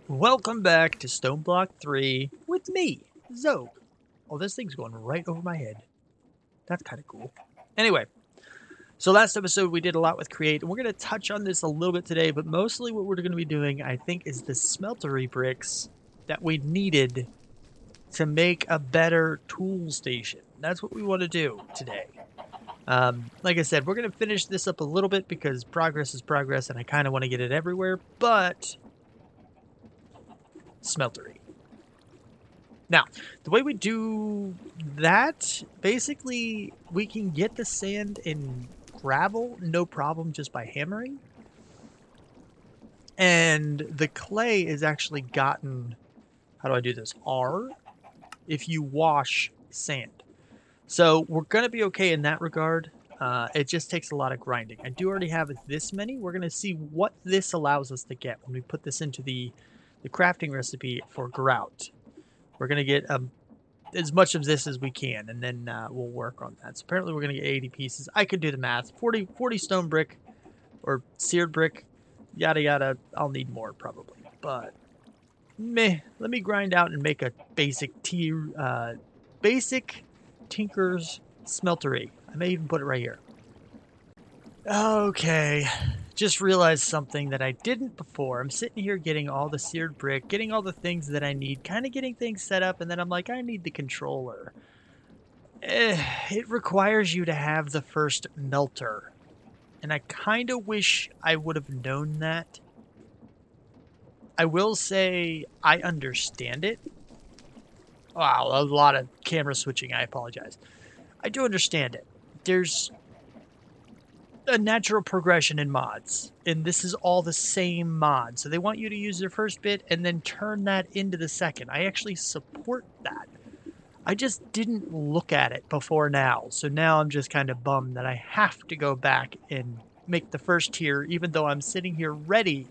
Welcome back to Stoneblock 3 with me, Xogue. Oh, this thing's going right over my head. That's kind of cool. Anyway, so last episode we did a lot with Create, and we're going to touch on this a little bit today, but mostly what we're going to be doing, I think, is the smeltery bricks that we needed to make a better tool station. That's what we want to do today. Like I said, we're going to finish this up a little bit because progress is progress, and I kind of want to get it everywhere, but smeltery. Now, the way we do that, basically, we can get the sand and gravel, no problem, just by hammering. And the clay is actually gotten, how do I do this? R, if you wash sand. So we're going to be okay in that regard. It just takes a lot of grinding. I do already have this many. We're going to see what this allows us to get when we put this into the crafting recipe for grout. We're going to get as much of this as we can, and then we'll work on that. So apparently we're going to get 80 pieces. I could do the math. 40 stone brick or seared brick, yada yada. I'll need more probably, but meh. Let me grind out and make a basic Tinker's Smeltery. I may even put it right here. Okay, just realized something that I didn't before. I'm sitting here getting all the seared brick, getting all the things that I need, kind of getting things set up, and then I'm like, I need the controller. It requires you to have the first melter, and I kind of wish I would have known that. I will say I understand it. Wow, a lot of camera switching. I apologize. I do understand it. There's a natural progression in mods, and this is all the same mod. So they want you to use their first bit and then turn that into the second. I actually support that. I just didn't look at it before now. So now I'm just kind of bummed that I have to go back and make the first tier, even though I'm sitting here ready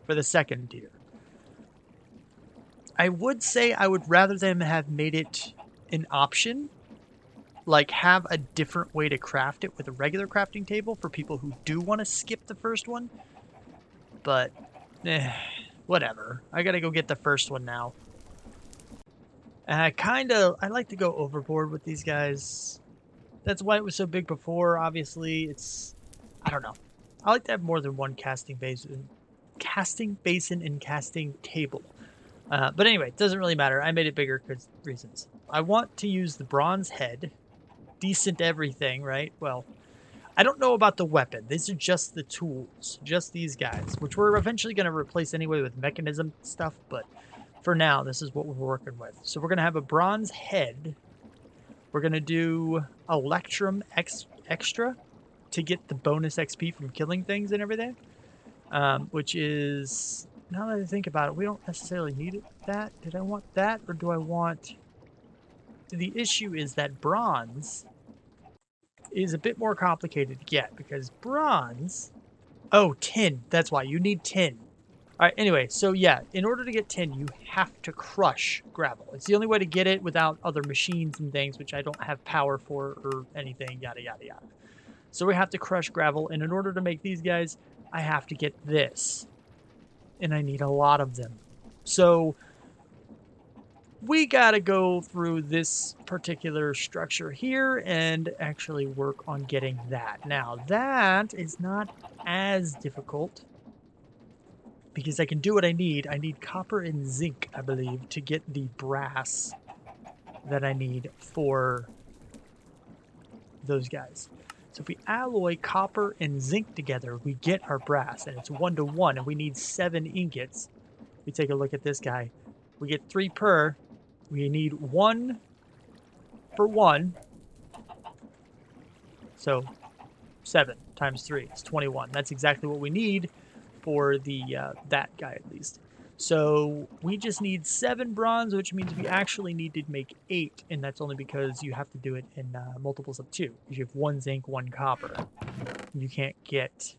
for the second tier. I would say I would rather them have made it an option, like have a different way to craft it with a regular crafting table for people who do want to skip the first one. But, whatever. I gotta go get the first one now. And I like to go overboard with these guys. That's why it was so big before, obviously. I don't know. I like to have more than one casting basin and casting table. But anyway, it doesn't really matter. I made it bigger because reasons. I want to use the bronze head. Decent everything, right? Well, I don't know about the weapon. These are just the tools. Just these guys, which we're eventually going to replace anyway with mechanism stuff. But for now, this is what we're working with. So we're going to have a bronze head. We're going to do Electrum Extra to get the bonus XP from killing things and everything. Which is, now that I think about it, we don't necessarily need that. Did I want that, or do I want... The issue is that bronze is a bit more complicated to get, because bronze... Oh, tin. That's why. You need tin. Alright, anyway, so yeah, in order to get tin, you have to crush gravel. It's the only way to get it without other machines and things, which I don't have power for or anything, yada, yada, yada. So we have to crush gravel, and in order to make these guys, I have to get this. And I need a lot of them. So we gotta go through this particular structure here and actually work on getting that. Now, that is not as difficult because I can do what I need. I need copper and zinc, I believe, to get the brass that I need for those guys. So if we alloy copper and zinc together, we get our brass, and it's 1 to 1, and we need 7 ingots. We take a look at this guy. We get 3 per. We need 1 for 1. So 7 times 3 is 21. That's exactly what we need for the that guy at least. So we just need 7 bronze, which means we actually need to make 8, and that's only because you have to do it in multiples of 2. Because you have 1 zinc, 1 copper. You can't get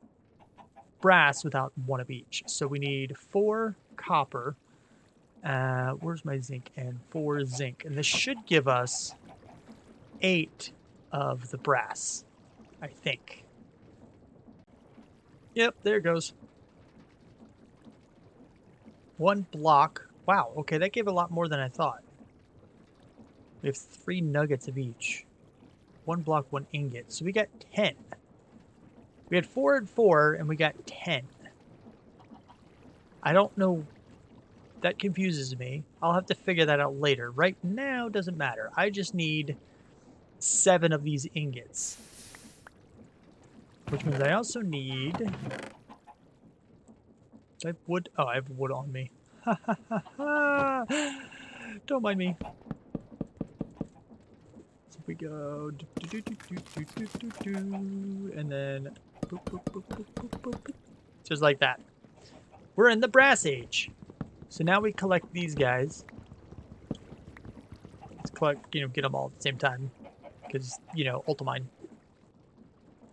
brass without 1 of each. So we need 4 copper. Where's my zinc? And 4 zinc. And this should give us 8 of the brass, I think. Yep, there it goes. 1 block. Wow, okay, that gave a lot more than I thought. We have 3 nuggets of each. 1 block, 1 ingot. So we got 10. We had 4 and 4, and we got 10. I don't know. That confuses me. I'll have to figure that out later. Right now, doesn't matter. I just need 7 of these ingots. Which means I also need... Do I have wood? Oh, I have wood on me. Don't mind me. So we go... And then... Boop, boop, boop, boop, boop, boop. Just like that. We're in the brass age. So now we collect these guys. Let's collect, get them all at the same time. Because, ultimine.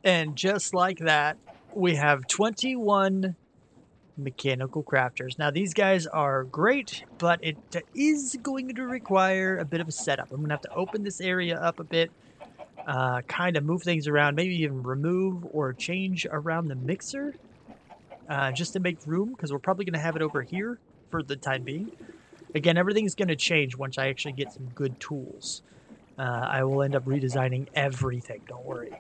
And just like that, we have 21 mechanical crafters. Now, these guys are great, but it is going to require a bit of a setup. I'm going to have to open this area up a bit, kind of move things around, maybe even remove or change around the mixer, just to make room, because we're probably going to have it over here for the time being. Again, everything's going to change once I actually get some good tools. I will end up redesigning everything, don't worry.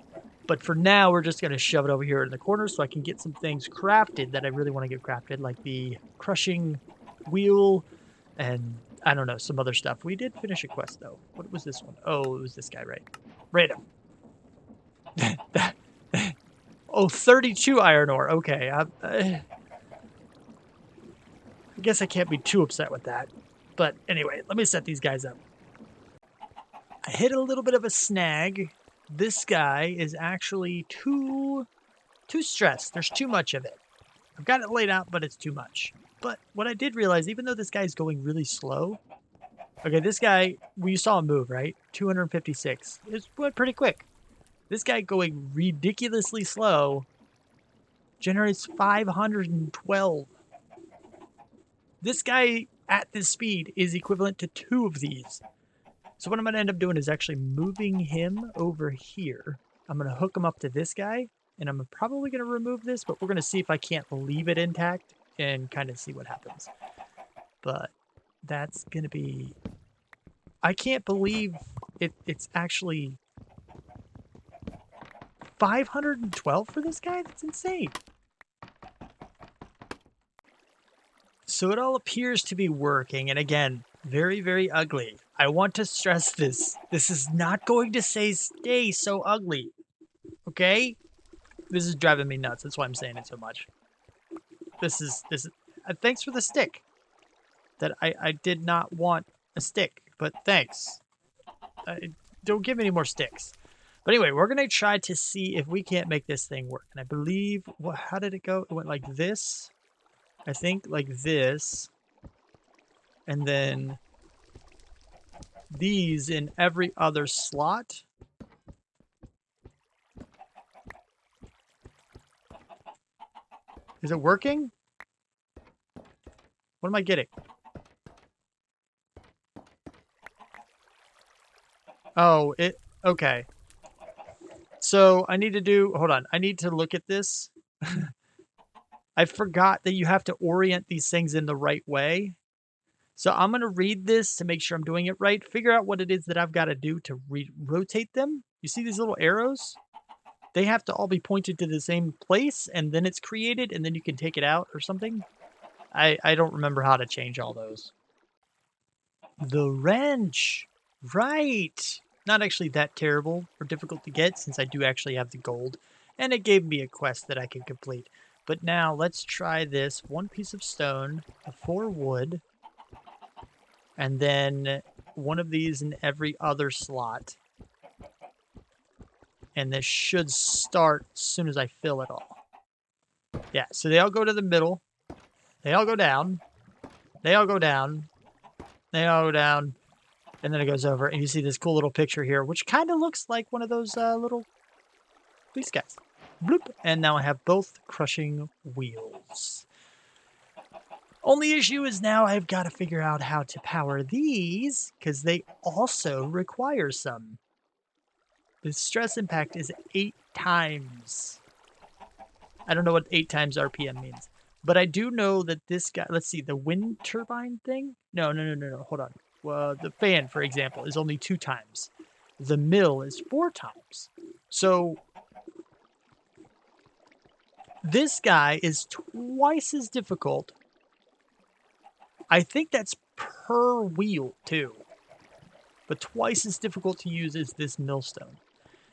But for now, we're just going to shove it over here in the corner so I can get some things crafted that I really want to get crafted, like the crushing wheel and, I don't know, some other stuff. We did finish a quest, though. What was this one? Oh, it was this guy, right? Random. Oh, 32 iron ore. Okay. I guess I can't be too upset with that. But anyway, let me set these guys up. I hit a little bit of a snag. This guy is actually too stressed. There's too much of it. I've got it laid out, but it's too much. But what I did realize, even though this guy's going really slow... Okay, this guy, we saw him move, right? 256. It went pretty quick. This guy going ridiculously slow generates 512. This guy at this speed is equivalent to 2 of these. So what I'm going to end up doing is actually moving him over here. I'm going to hook him up to this guy, and I'm probably going to remove this, but we're going to see if I can't leave it intact and kind of see what happens. But that's going to be... I can't believe it's actually 512 for this guy? That's insane. So it all appears to be working, and again, very, very ugly. I want to stress this. This is not going to stay so ugly. Okay? This is driving me nuts. That's why I'm saying it so much. This is thanks for the stick. That I did not want a stick, but thanks. Don't give me any more sticks. But anyway, we're going to try to see if we can't make this thing work. And I believe, how did it go? It went like this. I think like this. And then these in every other slot. Is it working? What am I getting? Oh, okay. So I need to do, hold on. I need to look at this. I forgot that you have to orient these things in the right way. So I'm going to read this to make sure I'm doing it right. Figure out what it is that I've got to do to rotate them. You see these little arrows? They have to all be pointed to the same place, and then it's created, and then you can take it out or something. I don't remember how to change all those. The wrench. Right. Not actually that terrible or difficult to get, since I do actually have the gold. And it gave me a quest that I can complete. But now let's try this. 1 piece of stone, 4 wood, and then 1 of these in every other slot. And this should start as soon as I fill it all. Yeah, so they all go to the middle. They all go down. They all go down. They all go down. And then it goes over. And you see this cool little picture here, which kind of looks like one of those these guys. Bloop. And now I have both crushing wheels. Only issue is now I've got to figure out how to power these, because they also require some. The stress impact is 8 times. I don't know what 8 times RPM means. But I do know that this guy, let's see, the wind turbine thing? No, hold on. The fan, for example, is only 2 times. The mill is 4 times. So this guy is twice as difficult. I think that's per wheel, too. But twice as difficult to use as this millstone.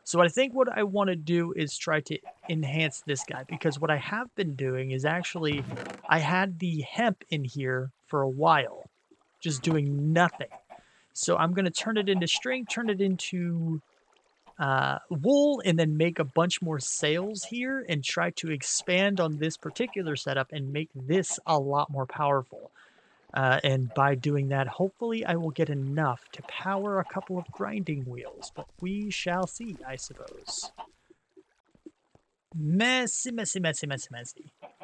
So I think what I want to do is try to enhance this guy, because what I have been doing is actually, I had the hemp in here for a while, just doing nothing. So I'm going to turn it into string, turn it into wool, and then make a bunch more sails here and try to expand on this particular setup and make this a lot more powerful. And by doing that, hopefully I will get enough to power a couple of grinding wheels, but we shall see, I suppose. Messy.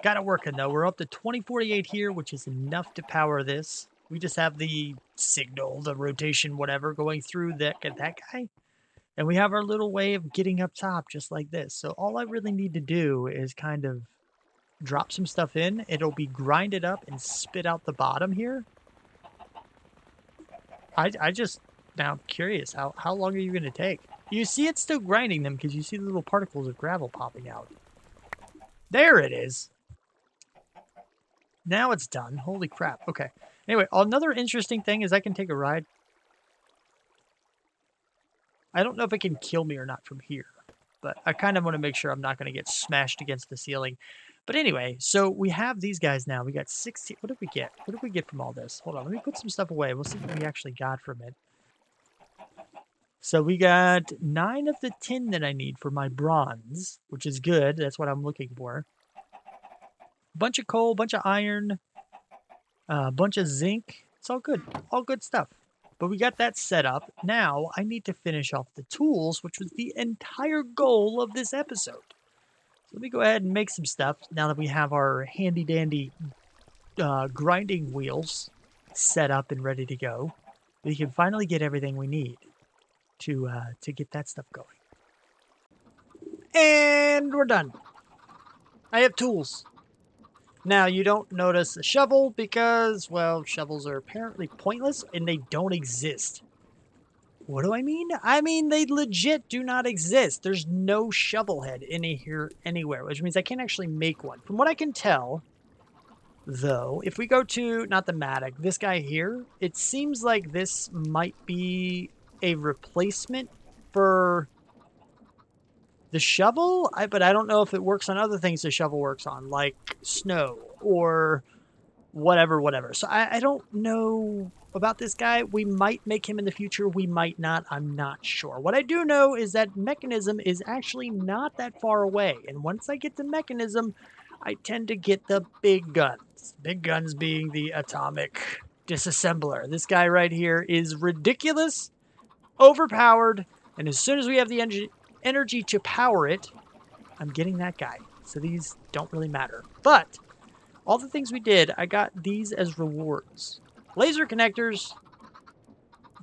Got it working, though. We're up to 2048 here, which is enough to power this. We just have the signal, the rotation, whatever, going through that guy. And we have our little way of getting up top, just like this. So all I really need to do is kind of drop some stuff in. It'll be grinded up and spit out the bottom here. I just now curious, how long are you going to take? You see it's still grinding them because you see the little particles of gravel popping out. There it is. Now it's done. Holy crap. Okay. Anyway, another interesting thing is I can take a ride. I don't know if it can kill me or not from here, but I kind of want to make sure I'm not going to get smashed against the ceiling. But anyway, so we have these guys now. We got 16. What did we get? What did we get from all this? Hold on. Let me put some stuff away. We'll see what we actually got from it. So we got 9 of the 10 that I need for my bronze, which is good. That's what I'm looking for. Bunch of coal, bunch of iron, bunch of zinc. It's all good. All good stuff. But we got that set up. Now I need to finish off the tools, which was the entire goal of this episode. So let me go ahead and make some stuff now that we have our handy-dandy grinding wheels set up and ready to go. We can finally get everything we need to get that stuff going. And we're done. I have tools. Now, you don't notice a shovel because, well, shovels are apparently pointless and they don't exist. What do I mean? I mean, they legit do not exist. There's no shovel head in here anywhere, which means I can't actually make one. From what I can tell, though, if we go to, not the Matic, this guy here, it seems like this might be a replacement for the shovel, but I don't know if it works on other things the shovel works on, like snow or whatever. So I don't know about this guy. We might make him in the future. We might not. I'm not sure. What I do know is that mechanism is actually not that far away. And once I get the mechanism, I tend to get the big guns. Big guns being the atomic disassembler. This guy right here is ridiculous, overpowered, and as soon as we have the energy to power it, I'm getting that guy. So these don't really matter. But all the things we did, I got these as rewards. Laser connectors.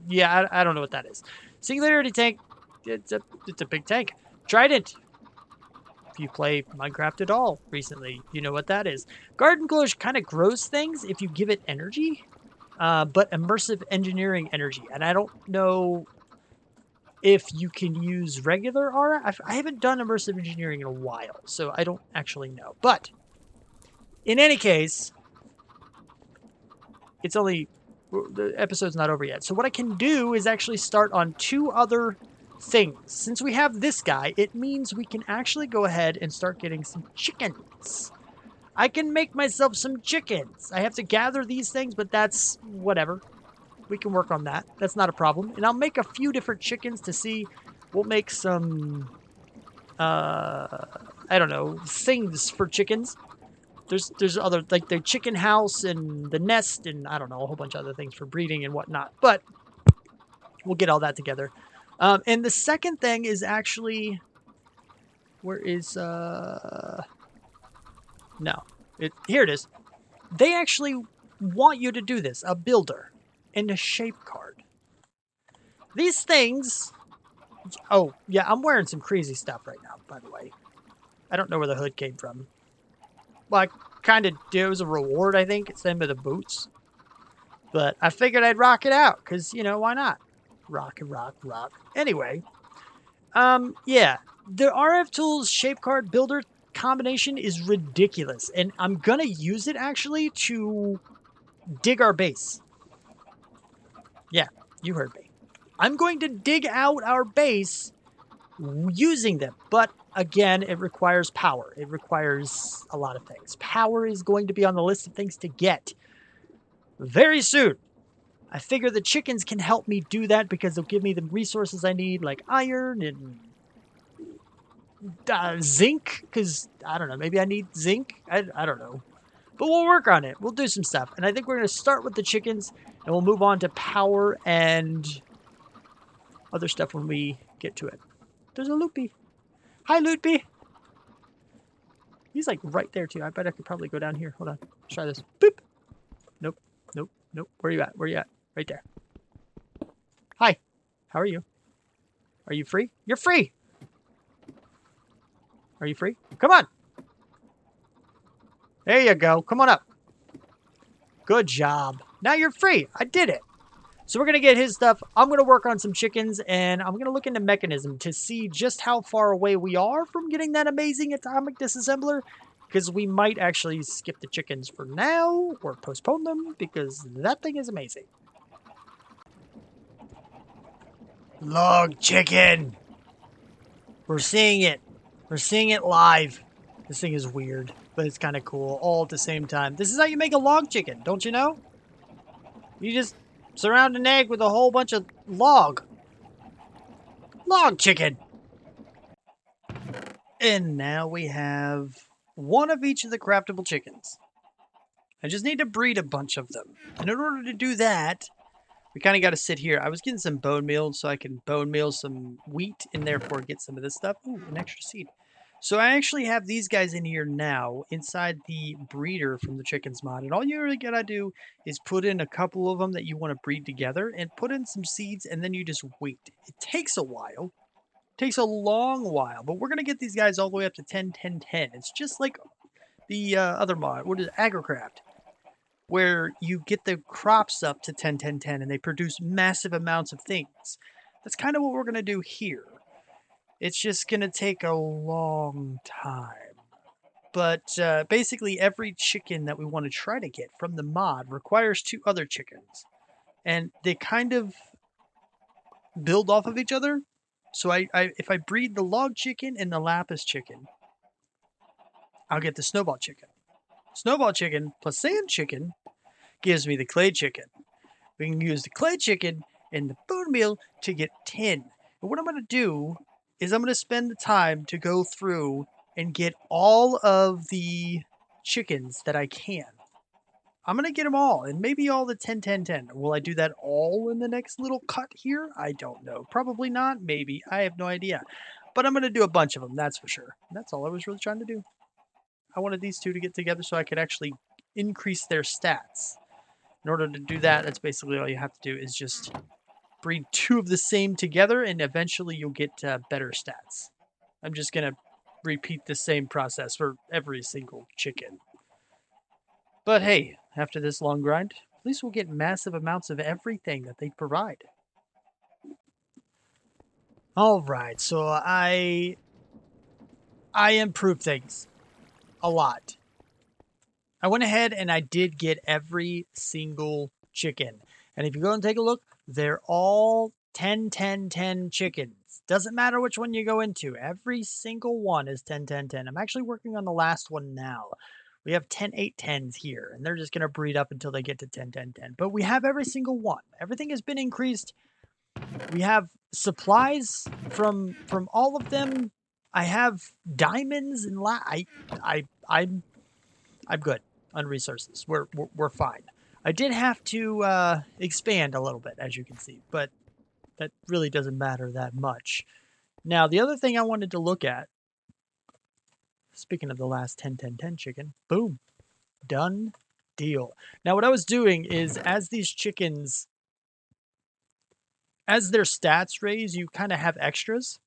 Yeah, I don't know what that is. Singularity tank. It's a big tank. Trident. If you play Minecraft at all recently, you know what that is. Garden Glush kind of grows things if you give it energy, but immersive engineering energy. And I don't know if you can use regular aura. I haven't done immersive engineering in a while, so I don't actually know. But in any case, it's only, the episode's not over yet. So what I can do is actually start on 2 other things. Since we have this guy, it means we can actually go ahead and start getting some chickens. I can make myself some chickens. I have to gather these things, but that's whatever. We can work on that. That's not a problem. And I'll make a few different chickens to see. We'll make some, I don't know, things for chickens. There's other, like the chicken house and the nest and I don't know, a whole bunch of other things for breeding and whatnot. But we'll get all that together. And the second thing is actually, where is, no, here it is. They actually want you to do this, a builder and a shape card. These things, oh yeah, I'm wearing some crazy stuff right now, by the way. I don't know where the hood came from. Well, kind of, it was a reward, I think. Same with the boots. But I figured I'd rock it out, because, you know, why not? Rock and rock, rock. Anyway, yeah. The RF Tools shape card builder combination is ridiculous. And I'm going to use it, actually, to dig our base. Yeah, you heard me. I'm going to dig out our base using them. But again, it requires power. It requires a lot of things. Power is going to be on the list of things to get very soon. I figure the chickens can help me do that because they'll give me the resources I need, like iron and zinc. Because, I don't know, maybe I need zinc? I don't know. But we'll work on it. We'll do some stuff. And I think we're going to start with the chickens, and we'll move on to power and other stuff when we get to it. There's a Loopy. Hi, Loopy. He's like right there, too. I bet I could probably go down here. Hold on. Let's try this. Boop. Nope. Nope. Nope. Where are you at? Where are you at? Right there. Hi. How are you? Are you free? You're free. Are you free? Come on. There you go. Come on up. Good job. Now you're free. I did it. So we're going to get his stuff. I'm going to work on some chickens, and I'm going to look into mechanism to see just how far away we are from getting that amazing atomic disassembler, because we might actually skip the chickens for now or postpone them, because that thing is amazing. Log chicken. We're seeing it. We're seeing it live. This thing is weird, but it's kind of cool all at the same time. This is how you make a log chicken, don't you know? You just surround an egg with a whole bunch of log chicken. And now we have one of each of the craftable chickens. I just need to breed a bunch of them. And in order to do that, we kind of got to sit here. I was getting some bone meal so I can bone meal some wheat and therefore get some of this stuff. Ooh, an extra seed. So I actually have these guys in here now inside the breeder from the chickens mod. And all you really gotta do is put in a couple of them that you want to breed together and put in some seeds, and then you just wait. It takes a while. It takes a long while, but we're going to get these guys all the way up to 10, 10, 10. It's just like the other mod. What is it? Agricraft, where you get the crops up to 10, 10, 10, and they produce massive amounts of things. That's kind of what we're going to do here. It's just going to take a long time. But basically, every chicken that we want to try to get from the mod requires 2 other chickens. And they kind of build off of each other. So if I breed the log chicken and the lapis chicken, I'll get the snowball chicken. Snowball chicken plus sand chicken gives me the clay chicken. We can use the clay chicken and the bone meal to get 10. And what I'm going to do is I'm going to spend the time to go through and get all of the chickens that I can. I'm going to get them all, and maybe all the 10, 10, 10. Will I do that all in the next little cut here? I don't know. Probably not. Maybe. I have no idea. But I'm going to do a bunch of them, that's for sure. And that's all I was really trying to do. I wanted these two to get together so I could actually increase their stats. In order to do that, that's basically all you have to do is just breed 2 of the same together, and eventually you'll get better stats. I'm just going to repeat the same process for every single chicken. But hey, after this long grind, at least we'll get massive amounts of everything that they provide. Alright, so I improved things a lot. I went ahead and I did get every single chicken. And if you go and take a look, they're all 10, 10, 10 chickens. Doesn't matter which one you go into. Every single one is 10, 10, 10. I'm actually working on the last one now. We have 10, 8, 10s here, and they're just going to breed up until they get to 10, 10, 10. But we have every single one. Everything has been increased. We have supplies from all of them. I have diamonds and I'm good on resources. We're fine. I did have to expand a little bit, as you can see, but that really doesn't matter that much. Now, the other thing I wanted to look at, speaking of the last 10, 10, 10 chicken, boom, done deal. Now, what I was doing is as these chickens, as their stats raise, you kind of have extras.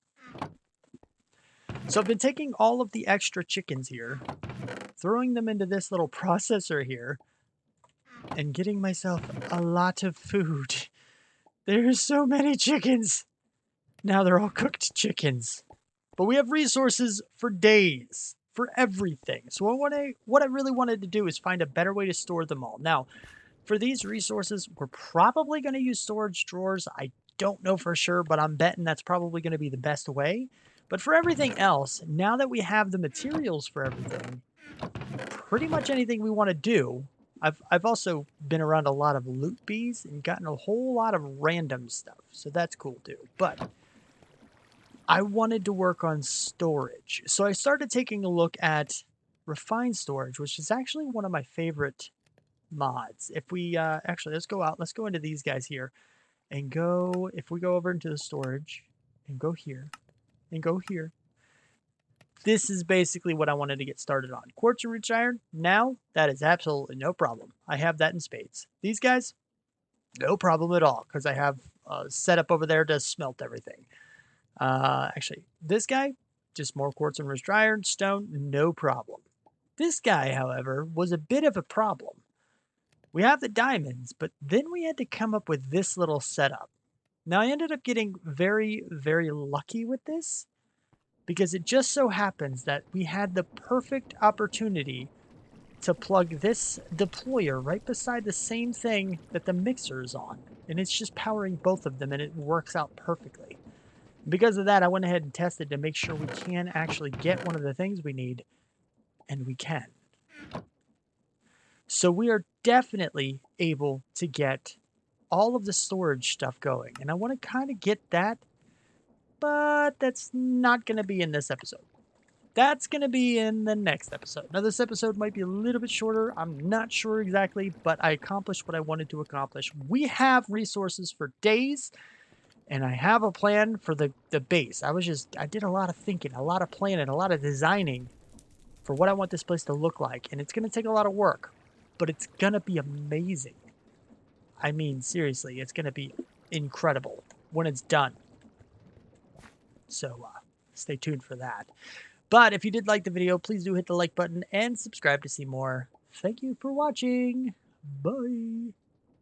So I've been taking all of the extra chickens here, throwing them into this little processor here, and getting myself a lot of food. There's so many chickens. Now they're all cooked chickens. But we have resources for days, for everything. So what I really wanted to do is find a better way to store them all. Now, for these resources, we're probably going to use storage drawers. I don't know for sure, but I'm betting that's probably going to be the best way. But for everything else, now that we have the materials for everything, pretty much anything we want to do. I've also been around a lot of loot bees and gotten a whole lot of random stuff, so that's cool too. But I wanted to work on storage, so I started taking a look at refined storage, which is actually one of my favorite mods. If we actually let's go into these guys here and go. If we go over into the storage and go here and go here, this is basically what I wanted to get started on. Quartz and rich iron, now that is absolutely no problem. I have that in spades. These guys, no problem at all, because I have set up over there to smelt everything. Actually, this guy, just more quartz and rich iron, stone, no problem. This guy, however, was a bit of a problem. We have the diamonds, but then we had to come up with this little setup. Now, I ended up getting very, very lucky with this, because it just so happens that we had the perfect opportunity to plug this deployer right beside the same thing that the mixer is on. And it's just powering both of them, and it works out perfectly. Because of that, I went ahead and tested to make sure we can actually get one of the things we need, and we can. So we are definitely able to get all of the storage stuff going. And I want to kind of get that, but that's not going to be in this episode. That's going to be in the next episode. Now, this episode might be a little bit shorter. I'm not sure exactly, but I accomplished what I wanted to accomplish. We have resources for days, and I have a plan for the base. I did a lot of thinking, a lot of planning, a lot of designing for what I want this place to look like. And it's going to take a lot of work, but it's going to be amazing. I mean, seriously, it's going to be incredible when it's done. So stay tuned for that. But if you did like the video, please do hit the like button and subscribe to see more. Thank you for watching. Bye.